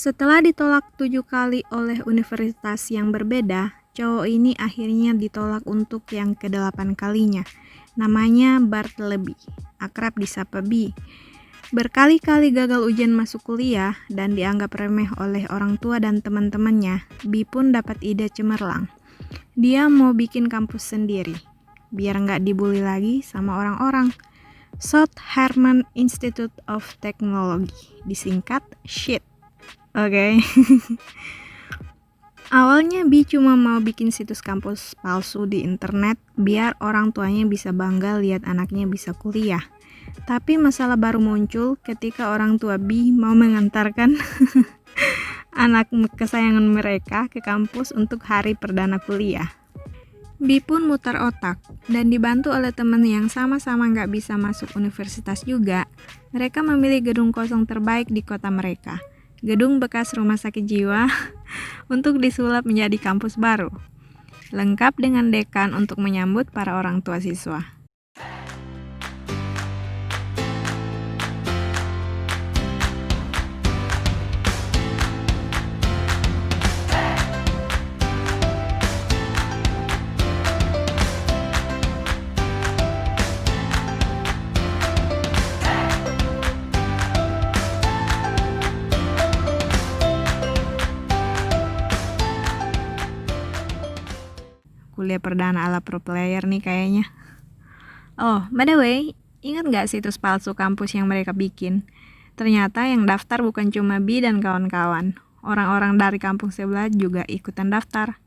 Setelah ditolak 7 kali oleh universitas yang berbeda, cowok ini akhirnya ditolak untuk yang ke-8 kalinya. Namanya Bartleby, akrab disapa B. Berkali-kali gagal ujian masuk kuliah dan dianggap remeh oleh orang tua dan teman-temannya, B pun dapat ide cemerlang. Dia mau bikin kampus sendiri, biar nggak dibully lagi sama orang-orang. South Harmon Institute of Technology, disingkat SHIT. Oke. Awalnya B cuma mau bikin situs kampus palsu di internet biar orang tuanya bisa bangga lihat anaknya bisa kuliah. Tapi masalah baru muncul ketika orang tua B mau mengantarkan anak kesayangan mereka ke kampus untuk hari perdana kuliah. B pun mutar otak dan dibantu oleh teman yang sama-sama nggak bisa masuk universitas juga. Mereka memilih gedung kosong terbaik di kota mereka. Gedung bekas rumah sakit jiwa untuk disulap menjadi kampus baru, lengkap dengan dekan untuk menyambut para orang tua siswa. Kuliah perdana ala pro player nih kayaknya. Oh, by the way, ingat gak situs palsu kampus yang mereka bikin? Ternyata yang daftar bukan cuma B dan kawan-kawan. Orang-orang dari kampung sebelah juga ikutan daftar.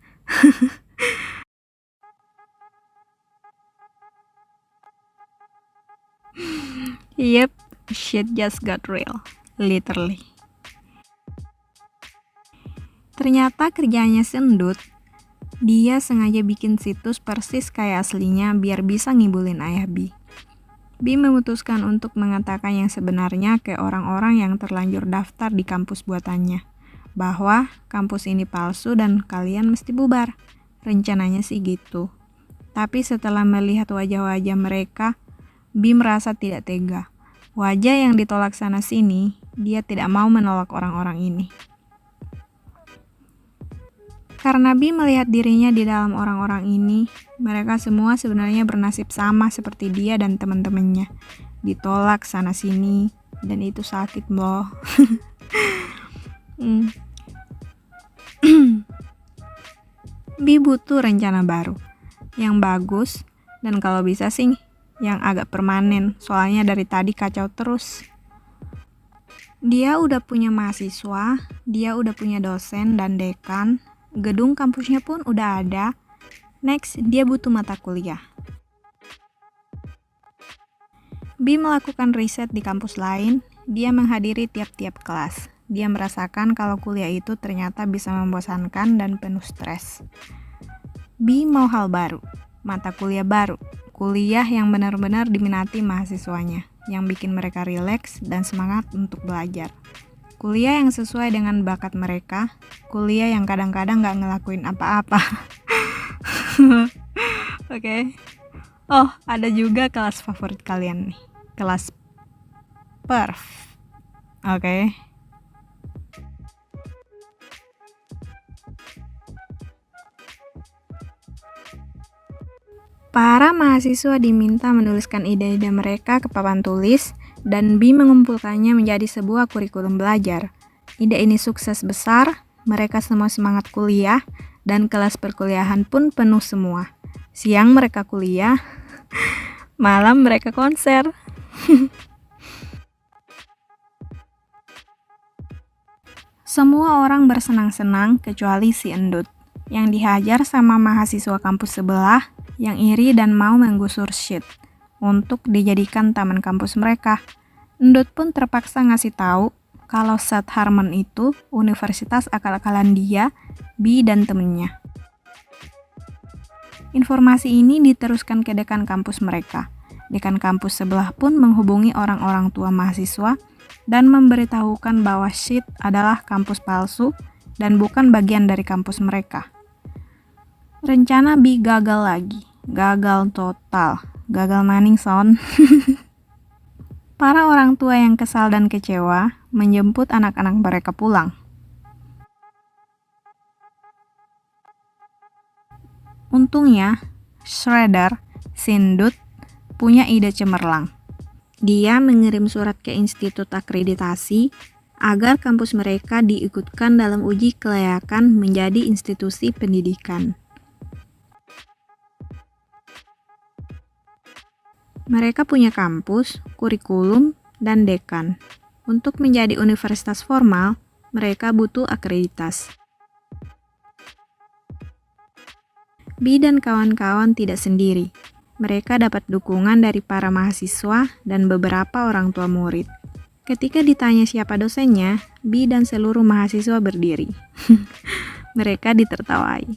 Yep, shit just got real. Literally. Ternyata kerjanya sendut. Dia sengaja bikin situs persis kayak aslinya biar bisa ngibulin ayah B. B memutuskan untuk mengatakan yang sebenarnya ke orang-orang yang terlanjur daftar di kampus buatannya, bahwa kampus ini palsu dan kalian mesti bubar. Rencananya sih gitu. Tapi setelah melihat wajah-wajah mereka, B merasa tidak tega. Wajah yang ditolak sana-sini, dia tidak mau menolak orang-orang ini. Karena B melihat dirinya di dalam orang-orang ini, mereka semua sebenarnya bernasib sama seperti dia dan teman-temannya. Ditolak sana-sini, dan itu sakit loh. B butuh rencana baru, yang bagus, dan kalau bisa sih, yang agak permanen, soalnya dari tadi kacau terus. Dia udah punya mahasiswa, dia udah punya dosen dan dekan, gedung kampusnya pun udah ada. Next, dia butuh mata kuliah. B melakukan riset di kampus lain. Dia menghadiri tiap-tiap kelas. Dia merasakan kalau kuliah itu ternyata bisa membosankan dan penuh stres. B mau hal baru, mata kuliah baru, kuliah yang benar-benar diminati mahasiswanya, yang bikin mereka rileks dan semangat untuk belajar. Kuliah yang sesuai dengan bakat mereka, kuliah yang kadang-kadang gak ngelakuin apa-apa. Oke. Oh, ada juga kelas favorit kalian nih, kelas perf. Oke. Para mahasiswa diminta menuliskan ide-ide mereka ke papan tulis, dan B mengumpulkannya menjadi sebuah kurikulum belajar. Ide ini sukses besar, mereka semua semangat kuliah, dan kelas perkuliahan pun penuh semua. Siang mereka kuliah, malam mereka konser. Semua orang bersenang-senang kecuali si Endut, yang dihajar sama mahasiswa kampus sebelah, yang iri dan mau menggusur SHIT untuk dijadikan taman kampus mereka. Endut pun terpaksa ngasih tahu kalau South Harmon itu universitas akal-akalan dia, B dan temennya. Informasi ini diteruskan ke dekan kampus mereka. Dekan kampus sebelah pun menghubungi orang-orang tua mahasiswa dan memberitahukan bahwa SHIT adalah kampus palsu dan bukan bagian dari kampus mereka. Rencana B gagal lagi. Gagal total. Gagal maning son. Para orang tua yang kesal dan kecewa menjemput anak-anak mereka pulang. Untungnya, Schroeder, Sindut, punya ide cemerlang. Dia mengirim surat ke Institut Akreditasi agar kampus mereka diikutkan dalam uji kelayakan menjadi institusi pendidikan. Mereka punya kampus, kurikulum, dan dekan. Untuk menjadi universitas formal, mereka butuh akreditasi. Bi dan kawan-kawan tidak sendiri. Mereka dapat dukungan dari para mahasiswa dan beberapa orang tua murid. Ketika ditanya siapa dosennya, Bi dan seluruh mahasiswa berdiri. Mereka ditertawai.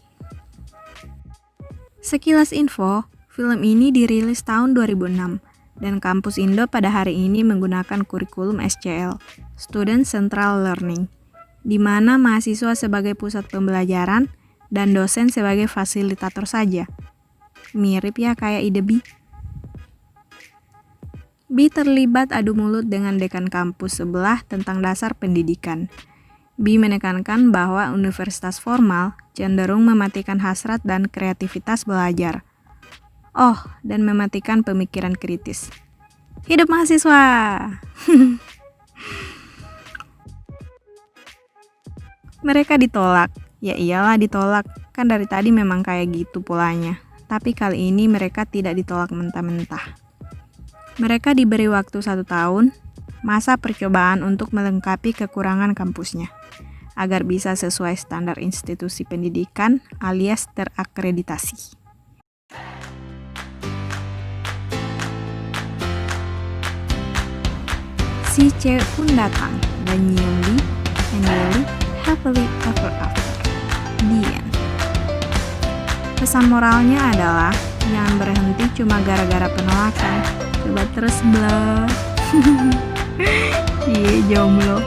Sekilas info, film ini dirilis tahun 2006 dan Kampus Indo pada hari ini menggunakan kurikulum SCL, Student Central Learning, di mana mahasiswa sebagai pusat pembelajaran dan dosen sebagai fasilitator saja. Mirip ya kayak ide Bi. Bi terlibat adu mulut dengan dekan kampus sebelah tentang dasar pendidikan. Bi menekankan bahwa universitas formal cenderung mematikan hasrat dan kreativitas belajar. Oh, dan mematikan pemikiran kritis. Hidup mahasiswa! Mereka ditolak. Ya iyalah ditolak, kan dari tadi memang kayak gitu polanya. Tapi kali ini mereka tidak ditolak mentah-mentah. Mereka diberi waktu 1 tahun, masa percobaan untuk melengkapi kekurangan kampusnya, agar bisa sesuai standar institusi pendidikan alias terakreditasi. Si cewek pun datang dan nyium Bi, and they live happily ever after. The end. Pesan moralnya adalah jangan berhenti cuma gara-gara penolakan. Coba terus bla. Iya, jomblo.